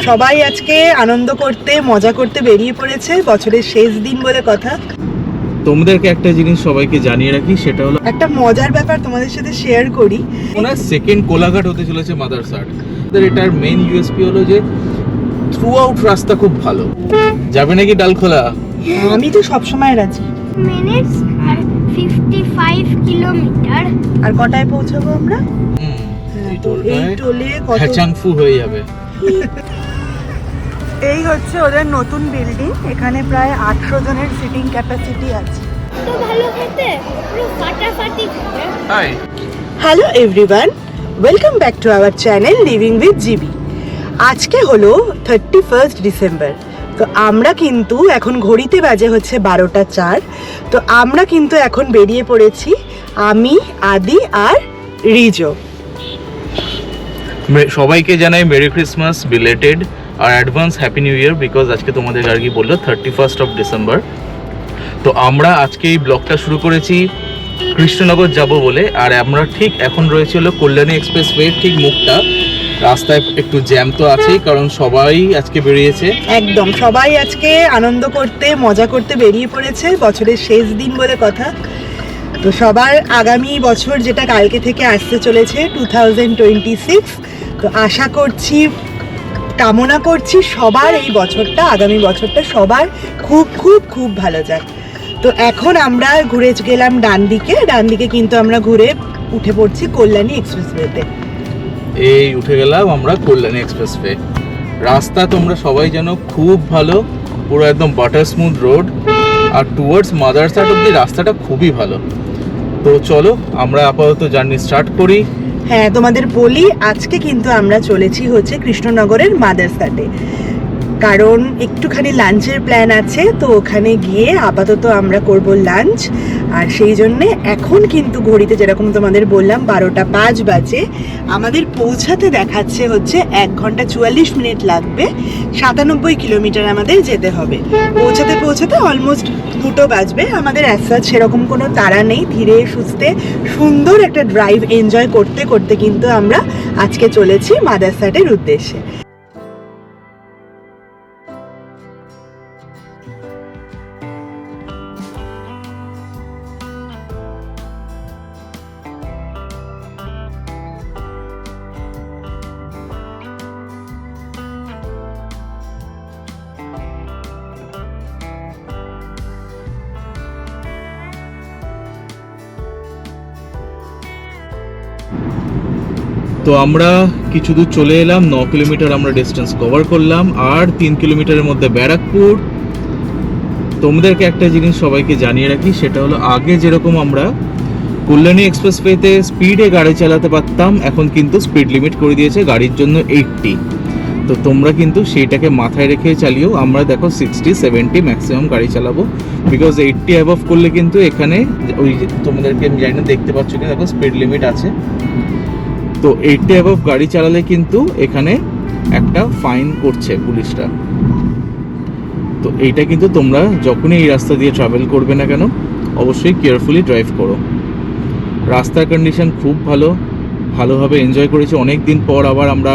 সবাই আজকে আনন্দ করতে মজা করতে বেরিয়ে পড়েছে, বছরের শেষ দিন বলে কথা। তোমাদেরকে একটা জিনিস সবাইকে জানিয়ে রাখি, সেটা হলো একটা মজার ব্যাপার তোমাদের সাথে শেয়ার করি। ওনার সেকেন্ড কোলাঘাট হতে চলেছে মাদারসাট। এটার মেইন ইউএসপি হলো যে থ্রু আউট রাস্তা খুব ভালো। যাবে নাকি ডালখোলা? আমি তো সবসময় রাজি। মিনিটস আর 55 কিলোমিটার। আর কটায় পৌঁছাবো আমরা? এই এই টোলে কত হ্যাচাংফু হয়ে যাবে। এই হচ্ছে ওদের নতুন বিল্ডিং। এখানে প্রায় 800 জনের সিটিং ক্যাপাসিটি আছে। তো ভালো খেতে, পুরো ফাটাফাটি খেতে। Hi, hello everyone, welcome back to our channel living with G. আজকে হলো 31 ডিসেম্বর। তো আমরা কিন্তু এখন ঘড়িতে বাজে হচ্ছে 12টা 4। তো আমরা কিন্তু এখন বেরিয়ে পড়েছি, আমি, আদি আর রিজো। সবাইকে জানাই মেরি ক্রিসমাস বিলেটেড আর advance happy new year, because আজকে তোমাদের আর কি বললো 31 ডিসেম্বর। তো আমরা আজকে এই ব্লগটা শুরু করেছি কৃষ্ণনগর যাব বলে, আর আমরা ঠিক এখন রয়েছে হলো কল্যাণী এক্সপ্রেসওয়ে ঠিক মুখটা। রাস্তায় একটু জ্যাম তো আছেই, কারণ সবাই আজকে বেরিয়েছে। একদম সবাই আজকে আনন্দ করতে মজা করতে বেরিয়ে পড়েছে, বছরের শেষ দিন বলে কথা। তো সবার আগামী বছর যেটা কালকে থেকে আসতে চলেছে 2026। তো আশা করছি, কামনা করছি সবার এই বছরটা, আগামী বছরটা সবার খুব খুব খুব ভালো যাক। তো এখন আমরা ঘুরে গেলাম ডান দিকে কিন্তু আমরা ঘুরে উঠে পড়ছি কল্যাণী এক্সপ্রেসওয়েতে। এই উঠে গেলাম আমরা কল্যাণী এক্সপ্রেসওয়ে। রাস্তা তোমরা সবাই জানো খুব ভালো, পুরো একদম বাটার স্মুথ রোড, আর টুয়ার্ডস মাদারসাট অব্দি রাস্তাটা খুবই ভালো। তো চলো আমরা আপাতত জার্নি স্টার্ট করি। হ্যাঁ, তোমাদের বলি আজকে কিন্তু আমরা চলেছি হচ্ছে কৃষ্ণনগরের মাদারসাটে, কারণ একটুখানি লাঞ্চের প্ল্যান আছে। তো ওখানে গিয়ে আপাতত আমরা করব লাঞ্চ। আর সেই জন্যে এখন কিন্তু ঘড়িতে যেরকম তোমাদের বললাম 12টা 5 বাজে, আমাদের পৌঁছাতে দেখাচ্ছে হচ্ছে 1 ঘন্টা 44 মিনিট লাগবে। 97 কিলোমিটার আমাদের যেতে হবে। পৌঁছাতে অলমোস্ট 2টো বাজবে। আমাদের অ্যাসাজ সেরকম কোনো তাড়া নেই, ধীরে সুস্থে সুন্দর একটা ড্রাইভ এনজয় করতে করতে কিন্তু আমরা আজকে চলেছি মাদারসাটের উদ্দেশ্যে। তো আমরা কিছু দূর চলে এলাম, 9 কিলোমিটার আমরা ডিস্টেন্স কভার করলাম, আর 3 কিলোমিটারের মধ্যে ব্যারাকপুর। তোমাদেরকে একটা জিনিস সবাইকে জানিয়ে রাখি, সেটা হলো আগে যেরকম আমরা কল্যাণী এক্সপ্রেসওয়েতে স্পিডে গাড়ি চালাতে পারতাম, এখন কিন্তু স্পিড লিমিট করে দিয়েছে গাড়ির জন্য 80। তো তোমরা কিন্তু সেইটাকে মাথায় রেখে চালিও। আমরা দেখো 60-70 ম্যাক্সিমাম গাড়ি চালাবো, বিকজ 80 অ্যাবভ করলে কিন্তু এখানে ওই তোমাদেরকে আমি জানি না দেখতে পাচ্ছ কিনা, দেখো স্পিড লিমিট আছে। তো 80 অ্যাবভ গাড়ি চালালে কিন্তু এখানে একটা ফাইন করছে পুলিশরা। তো এইটা কিন্তু তোমরা যখনই এই রাস্তা দিয়ে ট্রাভেল করবে না কেন, অবশ্যই কেয়ারফুলি ড্রাইভ করো। রাস্তার কন্ডিশন খুব ভালোভাবে এনজয় করেছি। অনেক দিন পর আবার আমরা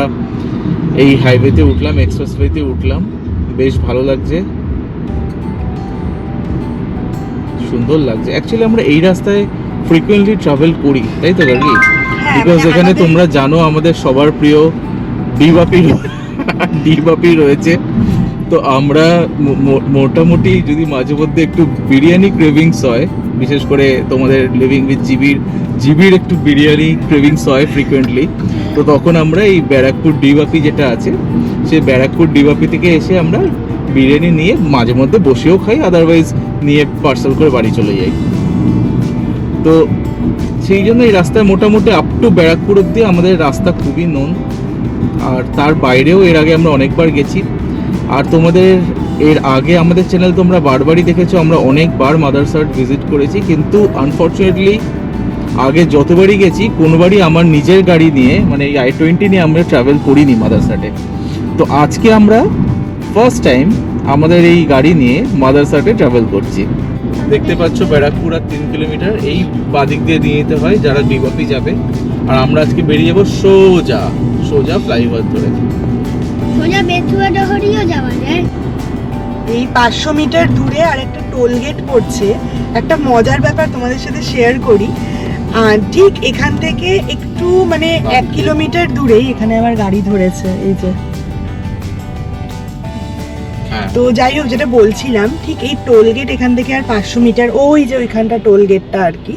এই হাইওয়েতে উঠলাম, এক্সপ্রেসওয়েতে উঠলাম, বেশ ভালো লাগছে, সুন্দর লাগছে। অ্যাকচুয়ালি আমরা এই রাস্তায় ফ্রিকুয়েন্টলি ট্রাভেল করি, তাই তো গাড়ি? বিকজ এখানে তোমরা জানো আমাদের সবার প্রিয় ডিবাপি রয়েছে। তো আমরা মোটামুটি যদি মাঝে মধ্যে একটু বিরিয়ানি ক্রেভিংস হয়, বিশেষ করে তোমাদের লিভিং উইথ জিবির একটু বিরিয়ানি ক্রেভিংস হয় ফ্রিকুয়েন্টলি, তো তখন আমরা এই ব্যারাকপুর ডিবাপি যেটা আছে, সেই ব্যারাকপুর ডিবাপি থেকে এসে আমরা বিরিয়ানি নিয়ে মাঝে মধ্যে বসেও খাই, আদারওয়াইজ নিয়ে পার্সেল করে বাড়ি চলে যাই। তো সেই জন্য এই রাস্তায় মোটামুটি আপ টু ব্যারাকপুর অব্দি আমাদের রাস্তা খুবই নোন, আর তার বাইরেও এর আগে আমরা অনেকবার গেছি। আর তোমাদের এর আগে আমাদের চ্যানেল তোমরা বারবারই দেখেছো, আমরা অনেকবার মাদারসাট ভিজিট করেছি, কিন্তু আনফর্চুনেটলি আগে যতবারই গেছি কোনোবারই আমার নিজের গাড়ি নিয়ে, মানে এই i20 নিয়ে আমরা ট্রাভেল করিনি মাদারসাটে। তো আজকে আমরা ফার্স্ট টাইম আমাদের এই গাড়ি নিয়ে মাদারসাটে ট্রাভেল করছি। দেখতে পাচ্ছ ব্যারাকপুর আর 3 কিলোমিটার এই বাদিক দিয়ে নিয়ে যেতে হয় যারা ডিবাপি যাবে। আর আমরা আজকে বেরিয়ে যাবো সোজা ফ্লাইওভার ধরে। সোজা বেথুয়া ডহরিও যাওয়া যায়। এই 500 মিটার দূরে আর একটা টোল গেট পড়ছে। একটা মজার ব্যাপার তোমাদের সাথে শেয়ার করি, ঠিক এখান থেকে একটু মানে 1 কিলোমিটার দূরেই, এখানে আমার গাড়ি ধরেছে এই যে। তো যাই হোক, যেটা বলছিলাম, ঠিক এই টোল গেট এখান থেকে আর 500 মিটার, ওই যে ওইখানটা টোল গেটটা আর কি।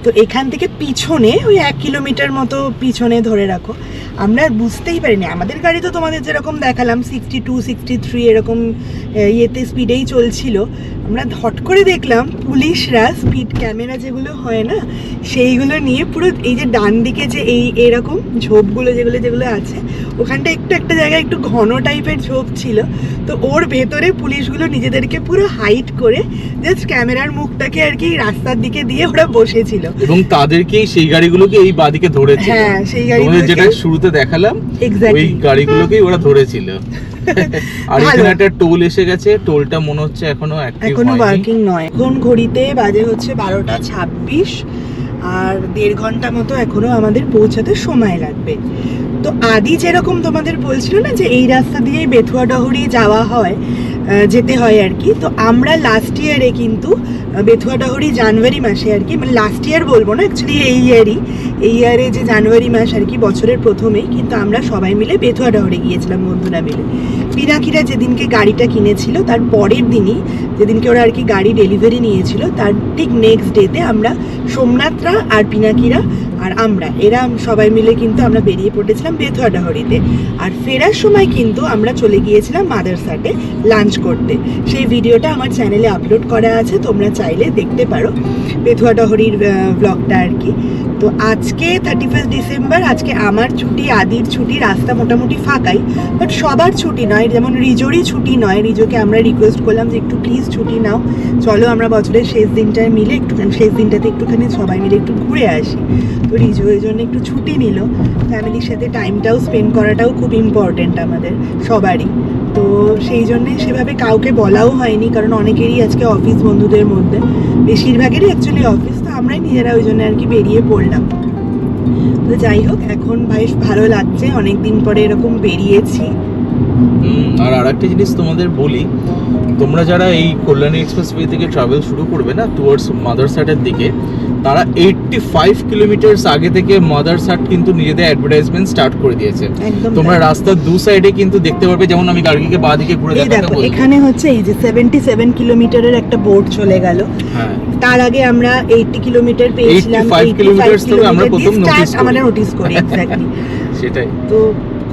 তো এখান থেকে পিছনে ওই 1 কিলোমিটার মতো পিছনে ধরে রাখো, আমরা বুঝতেই পারিনি। আমাদের গাড়ি তো তোমাদের যেরকম দেখালাম 62, 63 এরকম ইয়েতে স্পিডেই চলছিল। আমরা হট করে দেখলাম পুলিশরা স্পিড ক্যামেরা যেগুলো হয় না, সেইগুলো নিয়ে পুরো এই যে ডান দিকে যে এই এরকম ঝোপগুলো যেগুলো আছে, ওখানটা একটু একটা জায়গায় একটু ঘন টাইপের ঝোপ ছিল। তো ওর ভেতরে পুলিশগুলো নিজেদেরকে পুরো হাইড করে জাস্ট ক্যামেরার মুখটাকে আর কি রাস্তার দিকে দিয়ে ওরা বসেছিল, এবং তাদেরকেই সেই গাড়িগুলোকে এই বাদিকে ধরেছিল। হ্যাঁ, সেই গাড়িগুলো যেটা শুরুতে দেখালাম, এক্স্যাক্টলি ওই গাড়িগুলোকেই ওরা ধরেছিল। আর এখানে একটা টোল এসে গেছে, টোলটা মনে হচ্ছে এখনো ওয়ার্কিং নয়। এখন ঘড়িতে বাজে হচ্ছে 12:26, আর 1.5 ঘন্টা মতো এখনো আমাদের পৌঁছাতে সময় লাগবে। তো আদি যেরকম তোমাদের বলছিল না যে এই রাস্তা দিয়েই বেথুয়া ডহরি যাওয়া হয়, যেতে হয় আর কি। তো আমরা লাস্ট ইয়ারে কিন্তু বেথুয়া ডহরি জানুয়ারি মাসে আর কি, মানে লাস্ট ইয়ার বলবো না, অ্যাকচুয়ালি এই ইয়ারে যে জানুয়ারি মাস আর কি, বছরের প্রথমেই কিন্তু আমরা সবাই মিলে বেথুয়া ডহরি গিয়েছিলাম বন্ধুরা মিলে। পিনাকিরা যেদিনকে গাড়িটা কিনেছিল তার পরের দিনই, যেদিনকে ওরা আর কি গাড়ি ডেলিভারি নিয়েছিল, তার ঠিক নেক্সট ডেতে আমরা সোমনাথরা আর পিনাকিরা আর এরা সবাই মিলে কিন্তু আমরা বেরিয়ে পড়েছিলাম বেথুয়া ডহরিতে। আর ফেরার সময় কিন্তু আমরা চলে গিয়েছিলাম মাদারসাটে লাঞ্চ করতে। সেই ভিডিওটা আমার চ্যানেলে আপলোড করা আছে, তোমরা চাইলে দেখতে পারো বেথুয়া ডহরির ব্লগটা আর কি। তো আজকে 31 ডিসেম্বর, আজকে আমার ছুটি, আদির ছুটি, রাস্তা মোটামুটি ফাঁকাই, বাট সবার ছুটি নয়। যেমন রিজোরই ছুটি নয়, রিজোকে আমরা রিকোয়েস্ট করলাম যে একটু প্লিজ ছুটি নাও, চলো আমরা বছরের শেষ দিনটায় মিলে শেষ দিনটাতে একটুখানি সবাই মিলে একটু ঘুরে আসি। তো রিজু এর জন্য একটু ছুটি নিল। ফ্যামিলির সাথে টাইমটাও স্পেন্ড করাটাও খুব ইম্পর্টেন্ট আমাদের সবারই। তো সেই জন্যে সেভাবে কাউকে বলাও হয়নি, কারণ অনেকেরই আজকে অফিস, বন্ধুদের মধ্যে বেশিরভাগেরই অ্যাকচুয়ালি অফিস। তো আমরাই নিজেরা ওই জন্য আর কি বেরিয়ে পড়লাম। তো যাই হোক, এখন বেশ ভালো লাগছে, অনেকদিন পরে এরকম বেরিয়েছি। আর আরেকটা জিনিস তোমাদের বলি, তোমরা যারা এই কল্যাণী এক্সপ্রেসওয়ে থেকে ট্রাভেল শুরু করবে না টুয়ার্ডস মাদারসাটের দিকে, তারা 85 কিলোমিটার আগে থেকে মাদারসাট কিন্তু নিজেদের অ্যাডভার্টাইজমেন্ট স্টার্ট করে দিয়েছে। তোমরা রাস্তার দু সাইডে কিন্তু দেখতে পারবে, যেমন আমি গাড়িকে বাঁ দিকে ঘুরে দেখাতে বলবো, এখানে হচ্ছে এই যে 77 কিলোমিটারের একটা বোর্ড চলে গেল। হ্যাঁ, তার আগে আমরা 80 কিলোমিটার পেয়েছিলাম। 85 কিলোমিটার থেকে আমরা প্রথম নোটিস করি এক্স্যাক্টলি। সেটাই তো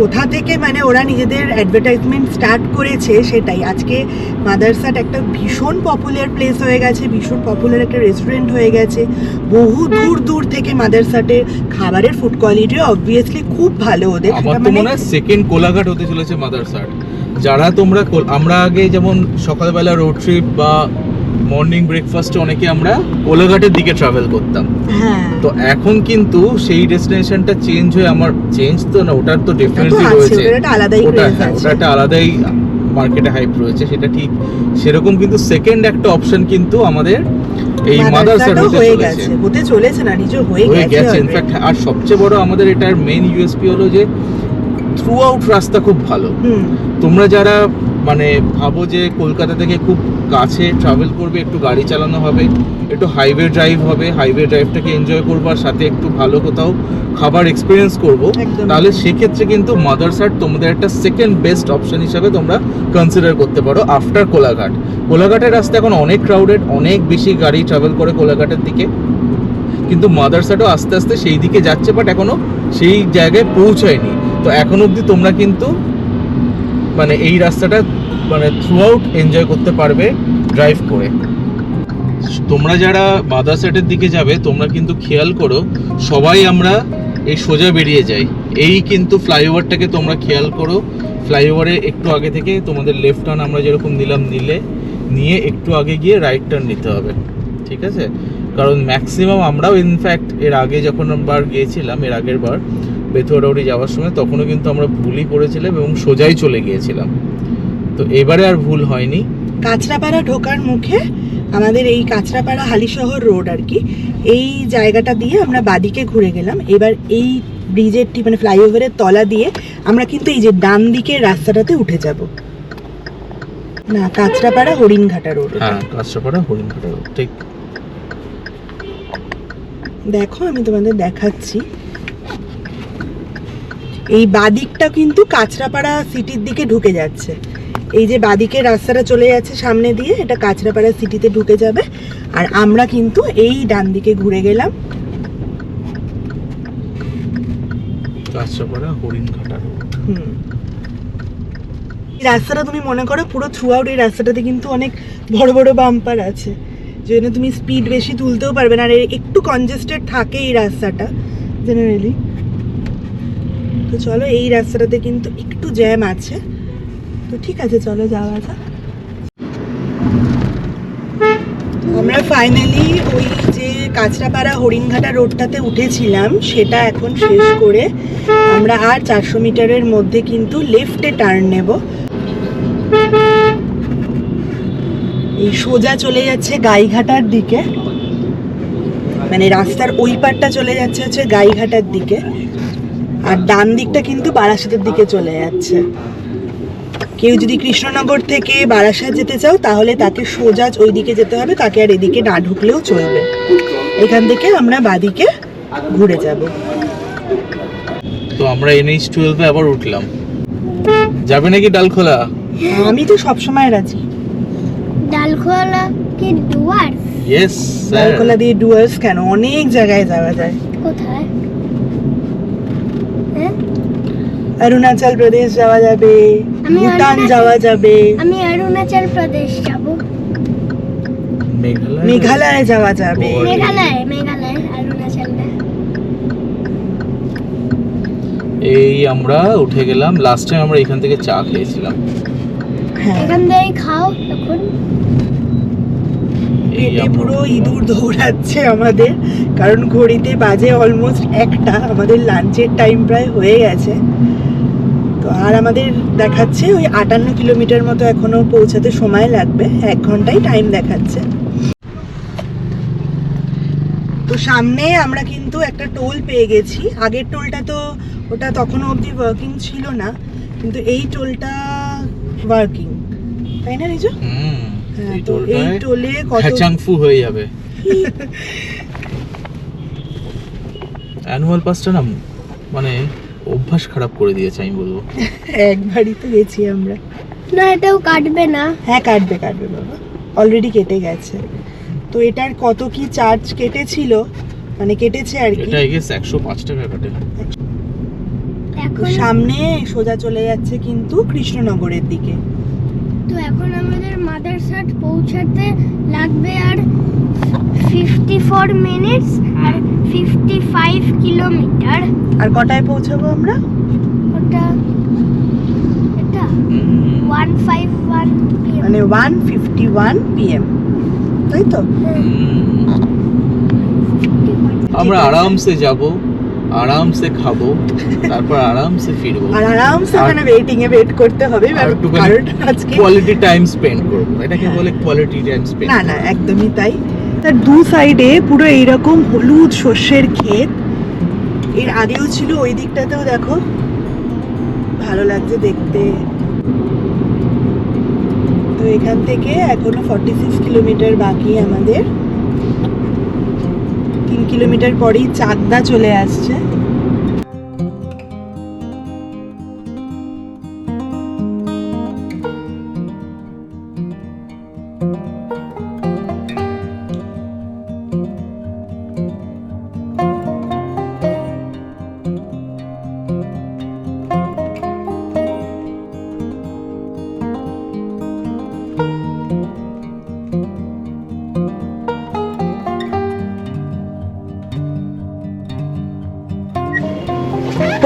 কোথা থেকে মানে ওরা নিজেদের অ্যাডভার্টাইজমেন্ট স্টার্ট করেছে সেটাই। আজকে মাদারসাট একটা ভীষণ পপুলার প্লেস হয়ে গেছে, ভীষণ পপুলার একটা রেস্টুরেন্ট হয়ে গেছে। বহু দূর দূর থেকে মাদারসাটের খাবারের ফুড কোয়ালিটি অবভিয়াসলি খুব ভালো ওদের। আমার তো মনে হয় সেকেন্ড কোলাঘাট হতে চলেছে মাদারসাট। যারা তোমরা, আমরা আগে যেমন সকালবেলা রোড ট্রিপ বা মর্নিং ব্রেকফাস্টে অনেকে আমরা কোলাঘাটের দিকে ট্রাভেল করতাম। হ্যাঁ, তো এখন কিন্তু সেই ডেস্টিনেশনটা চেঞ্জ হয়ে, আমার চেঞ্জ তো না, ওটার তো ডেফিনেটলি রয়েছে, ওটা একটা আলাদাই মার্কেটে হাইপ রয়েছে, সেটা ঠিক। সেরকম কিন্তু সেকেন্ড একটা অপশন কিন্তু আমাদের এই মাদারসাট হতে চলেছে না, নিজে হয়ে গেছে ইনফ্যাক্ট। আর সবচেয়ে বড় আমাদের এটার মেইন ইউএসপি হলো যে থ্রু আউট রাস্তা খুব ভালো। তোমরা যারা মানে ভাবো যে কলকাতা থেকে খুব কাছে ট্রাভেল করবে, একটু গাড়ি চালানো হবে, একটু হাইওয়ে ড্রাইভ হবে, হাইওয়ে ড্রাইভটাকে এনজয় করবো, আর সাথে একটু ভালো কোথাও খাবার এক্সপিরিয়েন্স করবো, তাহলে সেক্ষেত্রে কিন্তু মাদারসাট তোমাদের একটা সেকেন্ড বেস্ট অপশন হিসাবে তোমরা কনসিডার করতে পারো আফটার কোলাঘাট। কোলাঘাটের রাস্তা এখন অনেক ক্রাউডেড, অনেক বেশি গাড়ি ট্রাভেল করে কোলাঘাটের দিকে, কিন্তু মাদারসাটও আস্তে আস্তে সেই দিকে যাচ্ছে, বাট এখনো সেই জায়গায় পৌঁছায়নি। তো এখন অবধি তোমরা কিন্তু মানে এই রাস্তাটা মানে থ্রু আউট এনজয় করতে পারবে ড্রাইভ করে। তোমরা যারা মাদারসাটের দিকে যাবে, তোমরা কিন্তু খেয়াল করো, সবাই আমরা এই সোজা বেরিয়ে যাই। এই কিন্তু ফ্লাইওভারটাকে তোমরা খেয়াল করো, ফ্লাইওভারে একটু আগে থেকে তোমাদের লেফট টার্ন আমরা যেরকম নিয়ে একটু আগে গিয়ে রাইট টার্ন নিতে হবে, ঠিক আছে? কারণ ম্যাক্সিমাম আমরাও ইনফ্যাক্ট এর আগে যখন গিয়েছিলাম, এর আগের বার বেথুয়া ডহরি যাওয়ার সময়, তখনও কিন্তু আমরা ভুলই করেছিলাম এবং সোজাই চলে গিয়েছিলাম। তো এবারে আর ভুল হয়নি। কাঁচরাপাড়া ঢোকার মুখে আমাদের এই কাঁচরাপাড়া হালিশহর রোড আর কি, এই জায়গাটা দিয়ে আমরা বাদিকে ঘুরে গেলাম। এবার এই ব্রিজের মানে ফ্লাইওভারের তলা দিয়ে আমরা কিন্তু এই যে ডান দিকের রাস্তাটাতে উঠে যাব। না, কাঁচরাপাড়া হরিণঘাটা রোড। হ্যাঁ, কাঁচরাপাড়া হরিণঘাটা রোড, ঠিক। দেখো আমি তোমাদের দেখাচ্ছি, এই বাদিকটা কিন্তু কাঁচরাপাড়া সিটির দিকে ঢুকে যাচ্ছে। এই যে বাদিকের রাস্তাটা চলে যাচ্ছে সামনে দিয়ে, এটা কাঁচরাপাড়া সিটিতে ঢুকে যাবে। আর আমরা কিন্তু এই ডান দিকে ঘুরে গেলাম কাঁচরাপাড়া হরিণঘাটা রোড। এই রাস্তাটা তুমি মনে করো পুরো থ্রু আউট এই রাস্তাটাতে কিন্তু অনেক বড় বড় বাম্পার আছে, যে জন্য তুমি স্পিড বেশি তুলতেও পারবে না। আর একটু কনজেস্টেড থাকে এই রাস্তাটা জেনারেলি। তো চলো, এই রাস্তাটাতে কিন্তু একটু জ্যাম আছে, তো ঠিক আছে চলো যাওয়া যাক। আমরা ফাইনালি ওই যে কাঁচরাপাড়া হরিণঘাটা রোডটাতে উঠেছিলাম, সেটা এখন শেষ করে আমরা আর 400 মিটারের মধ্যে কিন্তু লেফটে টার্ন নেব। এই সোজা চলে যাচ্ছে গাইঘাটার দিকে, মানে রাস্তার ওই পারটা চলে যাচ্ছে হচ্ছে গাইঘাটার দিকে, আর ডান দিকটা কিন্তু বারাসাতের দিকে চলে যাচ্ছে। কেউ যদি কৃষ্ণনগর থেকে বারাসাত যেতে চাও তাহলে তাকে সোজা ওই দিকে যেতে হবে, তাকে আর এদিকে না ঢুকলেও চলবে। এখান থেকে আমরা বাদিকে ঘুরে যাব। তো আমরা NH-12 এ আবার উঠলাম। যাবে নাকি ডালখোলা? আমি তো সবসময় রাজি। ডালখোলা কি ডুয়ার্স? Yes sir. ডালখোলা দিয়ে ডুয়ার্স কেন, অনেক জায়গায় যাওয়া যায়। কোথায়? হ্যাঁ, অরুণাচল প্রদেশ যাওয়া যাবে, ভুটান যাওয়া যাবে, আমি অরুণাচল প্রদেশ যাব, মেঘালয় যাওয়া যাবে। মেঘালয় অরুণাচল না। এই আমরা উঠে গেলাম। লাস্ট টাইম আমরা এখান থেকে চা খেয়েছিলাম। হ্যাঁ, এখান থেকে খাও এখন। পেটে পুরো ইঁদুর দৌড়াচ্ছে আমাদের, কারণ ঘড়িতে বাজে অলমোস্ট 1টা, আমাদের লাঞ্চের টাইম প্রায় হয়ে গেছে। তো আর আমাদের দেখাচ্ছে ওই 58 কিলোমিটার মতো এখনো পৌঁছাতে সময় লাগবে, 1 ঘন্টাই টাইম দেখাচ্ছে। তো সামনে আমরা কিন্তু একটা টোল পেয়ে গেছি। আগের টোলটা তো ওটা তখনও অবধি ওয়ার্কিং ছিল না, কিন্তু এই টোলটা ওয়ার্কিং, তাই না রিজু? হ্যাঁ, তো এই টোলে কত চাংফু হয়ে যাবে। অ্যানুয়াল পাসটা না মানে অভ্যাস খারাপ করে দিয়েছে আমি বলবো। একবারই তো গেছি আমরা। না, এটাও কাটবে না? হ্যাঁ, কাটবে বাবা, অলরেডি কেটে গেছে। তো এটার কত কি চার্জ কেটেছিল, মানে কেটেছে আর কি। এটা আই গেস 105 টাকা কাটে। এখন সামনে সোজা চলে যাচ্ছে কিন্তু কৃষ্ণনগরের দিকে। তো এখন আমাদের মাদারসাট পৌঁছাতে লাগবে আর 54 মিনিটস আর 55 কিলোমিটার। আর কটায় পৌঁছাবো আমরা? ওটা এটা 151 PM, মানে 151 PM, তাই তো? আমরা আরামসে যাব, আরামসে খাবো, তারপর আরামসে ফিরবো। আর আরামসে ওখানে ওয়েট করতে হবে, কারণ আজকে কোয়ালিটি টাইম স্পেন্ড করব। এটাকে বলে কোয়ালিটি টাইম স্পেন্ড। না একদমই তাই। তার দু সাইডে পুরো এইরকম হলুদ শস্যের ক্ষেত। এর আগেও ছিল, ওই দিকটাতেও দেখো, ভালো লাগছে দেখতে। তো এখান থেকে এখনো 46 কিলোমিটার বাকি আমাদের। 3 কিলোমিটার পরেই চাকদা চলে আসছে।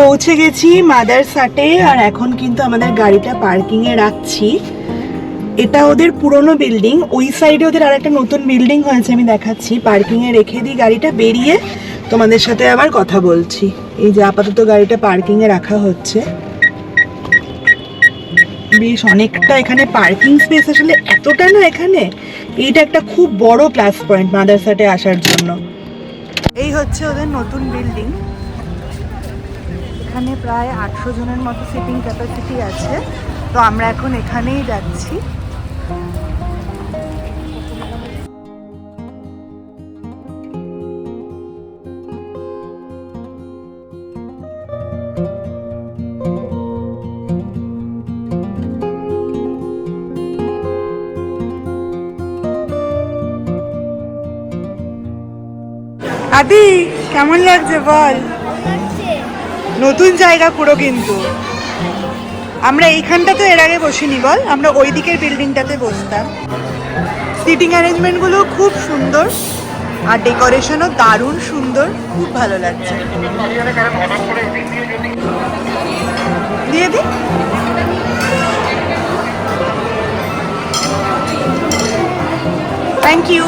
পৌঁছে গেছি মাদারসাটে, আর এখন কিন্তু আমাদের গাড়িটা পার্কিং এ রাখছি। এটা ওদের পুরনো বিল্ডিং, ওই সাইডে ওদের আরেকটা নতুন বিল্ডিং হয়েছে, আমি দেখাচ্ছি। পার্কিং এ রেখে দিই গাড়িটা, বেরিয়ে তোমাদের সাথে আবার কথা বলছি। এই যে আপাতত গাড়িটা পার্কিং এ রাখা হচ্ছে। বেশ অনেকটা এখানে পার্কিং স্পেস, আসলে এতটা না এখানে। এইটা একটা খুব বড় প্লাস পয়েন্ট মাদারসাটে আসার জন্য। এই হচ্ছে ওদের নতুন বিল্ডিং। এখানে প্রায় 800 জনের মতো সিটিং ক্যাপাসিটি আছে, তো আমরা এখন এখানেই যাচ্ছি। আদি কেমন লাগছে বল? লাগছে। নতুন জায়গা পুরো, কিন্তু আমরা এইখানটাতে এর আগে বসিনি বল, আমরা ওই দিকের বিল্ডিংটাতে বসতাম। সিটিং অ্যারেঞ্জমেন্টগুলো খুব সুন্দর আর ডেকোরেশনও দারুণ সুন্দর, খুব ভালো লাগছে। দিয়ে দি থ্যাংক ইউ।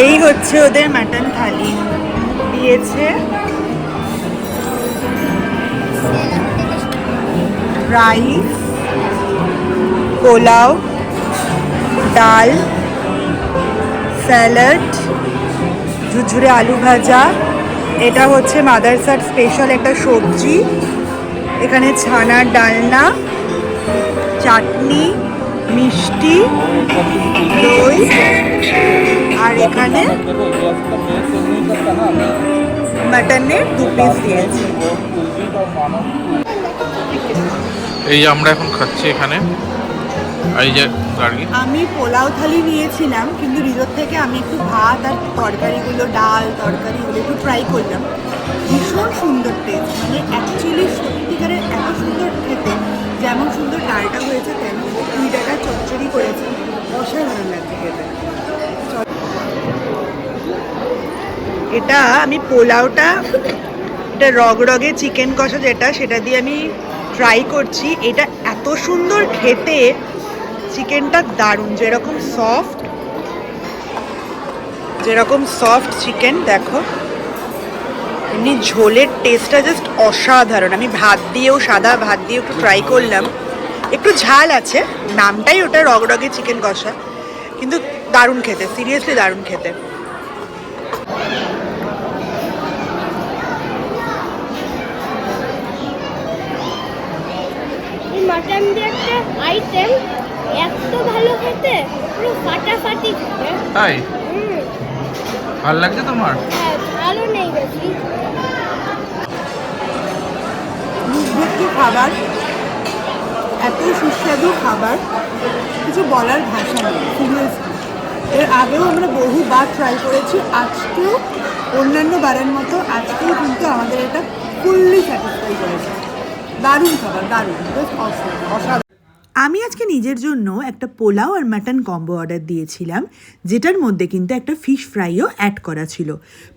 এই হচ্ছে ওদের মাটন থালি দিয়েছে, রাইস, পোলাও, ডাল, স্যালাড, ঝুরঝুরে আলু ভাজা, এটা হচ্ছে মাদারসাট স্পেশাল একটা সবজি, এখানে ছানার ডালনা, চাটনি, মিষ্টি, দই, আর এখানে মাটনের 2 পিস দিয়েছে। এই যে আমরা এখন খাচ্ছি এখানে, এই যে গাড়ি। আমি পোলাও থালি নিয়েছিলাম, কিন্তু রিজোর্ট থেকে আমি একটু ভাত আর তরকারিগুলো, ডাল তরকারিগুলো একটু ট্রাই করলাম। ভীষণ সুন্দর টেস্ট, মানে অ্যাকচুয়ালি সত্যিকারের এত সুন্দর খেতে, যেমন সুন্দর ডালটা হয়েছে তেমন 2 টাকা চচ্চড়ি করেছে, অসাধারণ লাগছে খেতে। এটা আমি পোলাওটা, এটা রগরগে চিকেন কষা যেটা, সেটা দিয়ে আমি ট্রাই করছি। এটা এত সুন্দর খেতে, চিকেনটা দারুণ, যেরকম সফট চিকেন দেখো, এমনি ঝোলের টেস্টটা জাস্ট অসাধারণ। আমি ভাত দিয়েও, সাদা ভাত দিয়েও একটু ট্রাই করলাম, একটু ঝাল আছে, নামটাই ওটা রগরগে চিকেন কষা, কিন্তু দারুণ খেতে, সিরিয়াসলি দারুণ খেতে। মাটন দিয়ে একটা আইটেম এত ভালো খেতে, পুরো ফাটাফাটি খেতে। তাই ভালো লাগছে তোমার? হ্যাঁ, ভালো নেই বেশি। মুখভর্তি খাবার, এত সুস্বাদু খাবার, কিছু বলার ভাষা নেই সিরিয়াসলি। এর আগেও আমরা বহুবার ট্রাই করেছি, আজকেও অন্যান্য বারের মতো আজকেও কিন্তু আমাদের এটা ফুললি স্যাটিসফাই করেছে। দারুণ খাবার, দারুণ, অসাধারণ। আমি আজকে নিজের জন্য একটা পোলাও আর মাটন কম্বো অর্ডার দিয়েছিলাম, যেটার মধ্যে কিন্তু একটা ফিশ ফ্রাইও অ্যাড করা ছিল।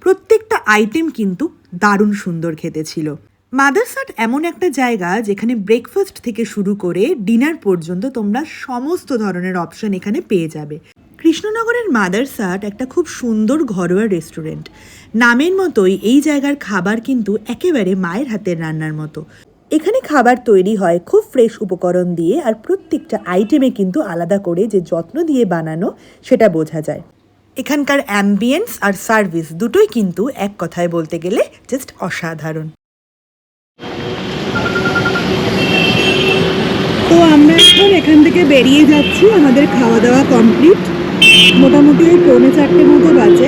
প্রত্যেকটা আইটেম কিন্তু দারুণ সুন্দর খেতে ছিল। মাদারসাট এমন একটা জায়গা যেখানে ব্রেকফাস্ট থেকে শুরু করে ডিনার পর্যন্ত তোমরা সমস্ত ধরনের অপশন এখানে পেয়ে যাবে। কৃষ্ণনগরের মাদারসাট একটা খুব সুন্দর ঘরোয়া রেস্টুরেন্ট। নামের মতোই এই জায়গার খাবার কিন্তু একেবারে মায়ের হাতের রান্নার মতো। এখানে খাবার তৈরি হয় খুব ফ্রেশ উপকরণ দিয়ে, আর প্রত্যেকটা আইটেমে কিন্তু আলাদা করে যে যত্ন দিয়ে বানানো সেটা বোঝা যায়। এখানকার অ্যাম্বিয়েন্স আর সার্ভিস দুটোই কিন্তু এক কথায় বলতে গেলে জাস্ট অসাধারণ। তো আমরা এখন এখান থেকে বেরিয়ে যাচ্ছি, আমাদের খাওয়া দাওয়া কমপ্লিট, মোটামুটি ওই 4:45 মতো বাজে।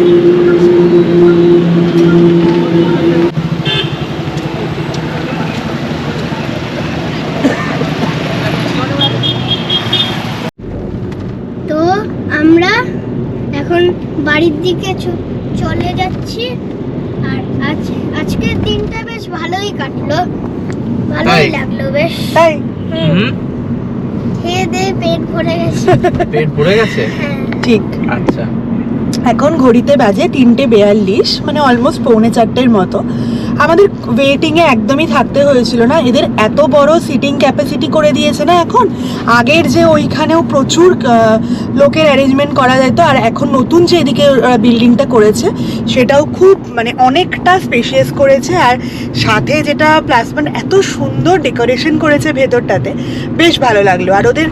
তো আমরা এখন বাড়ির দিকে চলে যাচ্ছি। আর আজকের দিনটা বেশ ভালোই কাটলো, ভালোই লাগলো বেশ। তাই খেয়ে দিয়ে পেট ভরে গেছে। পেট ভরে গেছে? হ্যাঁ ঠিক। আচ্ছা, এখন ঘড়িতে বাজে 3:42, মানে অলমোস্ট 3:45 মতো। আমাদের ওয়েটিংয়ে একদমই থাকতে হয়েছিল না, এদের এত বড় সিটিং ক্যাপাসিটি করে দিয়েছে না এখন। আগের যে ওইখানেও প্রচুর লোকের অ্যারেঞ্জমেন্ট করা যেত, আর এখন নতুন যে এদিকে বিল্ডিংটা করেছে সেটাও খুব মানে অনেকটা স্পেশিয়াস করেছে। আর সাথে যেটা প্লাস পয়েন্ট, এত সুন্দর ডেকোরেশন করেছে ভেতরটাতে, বেশ ভালো লাগলো। আর ওদের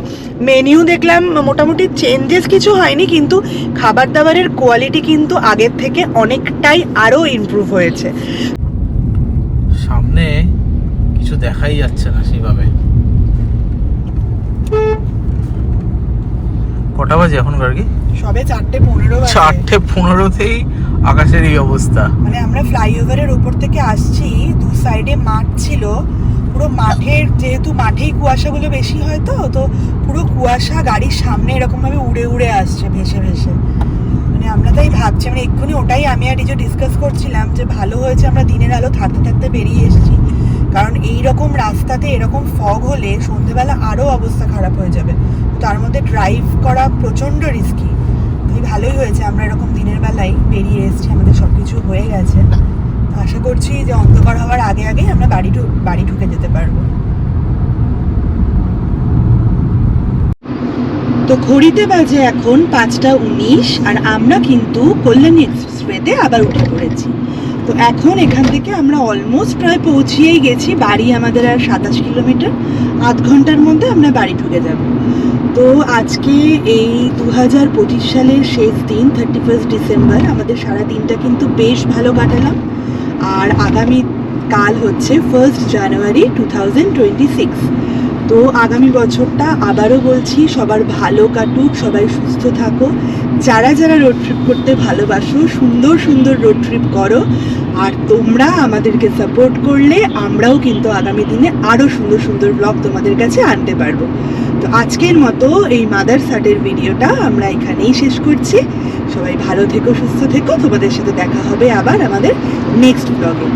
মেনিউ দেখলাম মোটামুটি চেঞ্জেস কিছু হয়নি, কিন্তু খাবার দাবারের কোয়ালিটি কিন্তু আগের থেকে অনেকটাই আরও ইমপ্রুভ হয়েছে। সামনে কিছু দেখাই যাচ্ছে না সেভাবে। কটা বাজে এখন গার্গি? সবে 4:15 বাজে। 4:15তেই আকাশের এই অবস্থা। মানে আমরা ফ্লাইওভারের উপর থেকে আসছি, দু সাইডে মাঠ ছিল, পুরো মাঠের, যেহেতু মাঠেই কুয়াশাগুলো বেশি হয় তো পুরো কুয়াশা গাড়ির সামনে এরকম ভাবে উড়ে উড়ে আসছে ভেসে ভেসে। মানে আমরা তাই ভাবছি, মানে এক্ষুনি ওটাই আমি আর রিজু ডিসকাস করছিলাম যে ভালো হয়েছে আমরা দিনের আলো থাকতে থাকতে বেরিয়ে এসেছি, কারণ এই রকম রাস্তাতে এরকম ফগ হলে সন্ধেবেলা আরো অবস্থা খারাপ হয়ে যাবে। তার মধ্যে ড্রাইভ করা প্রচন্ড রিস্কি। তাই ভালোই হয়েছে আমরা এরকম দিনের বেলায় বেরিয়ে এসেছি, আমাদের সবকিছু হয়ে গেছে। আশা করছি যে অন্ধকার হওয়ার আগে আগেই আমরা বাড়ি ঢুকে যেতে পারবো। তো ঘড়িতে বাজে এখন 5:19 আর আমরা কিন্তু কল্যাণী এক্সপ্রেসওয়েতে আবার উঠে পড়েছি। তো এখন এখান থেকে আমরা অলমোস্ট প্রায় পৌঁছিয়েই গেছি। বাড়ি আমাদের আর 27 কিলোমিটার, আধ ঘন্টার মধ্যে আমরা বাড়ি ঢুকে যাব। তো আজকে এই 2025 সালের শেষ দিন, 31 ডিসেম্বর। আমাদের সারা দিনটা কিন্তু বেশ ভালো কাটালাম। আর আগামী কাল হচ্ছে 1 জানুয়ারি 2026। তো আগামী বছরটা আবারও বলছি সবার ভালো কাটুক, সবাই সুস্থ থাকো। যারা যারা রোড ট্রিপ করতে ভালোবাসো সুন্দর সুন্দর রোড ট্রিপ করো। আর তোমরা আমাদেরকে সাপোর্ট করলে আমরাও কিন্তু আগামী দিনে আরও সুন্দর সুন্দর ব্লগ তোমাদের কাছে আনতে পারবো। তো আজকের মতো এই মাদার্স হাটের ভিডিওটা আমরা এখানেই শেষ করছি। সবাই ভালো থেকো, সুস্থ থেকো। তোমাদের সাথে দেখা হবে আবার আমাদের নেক্সট ব্লগে।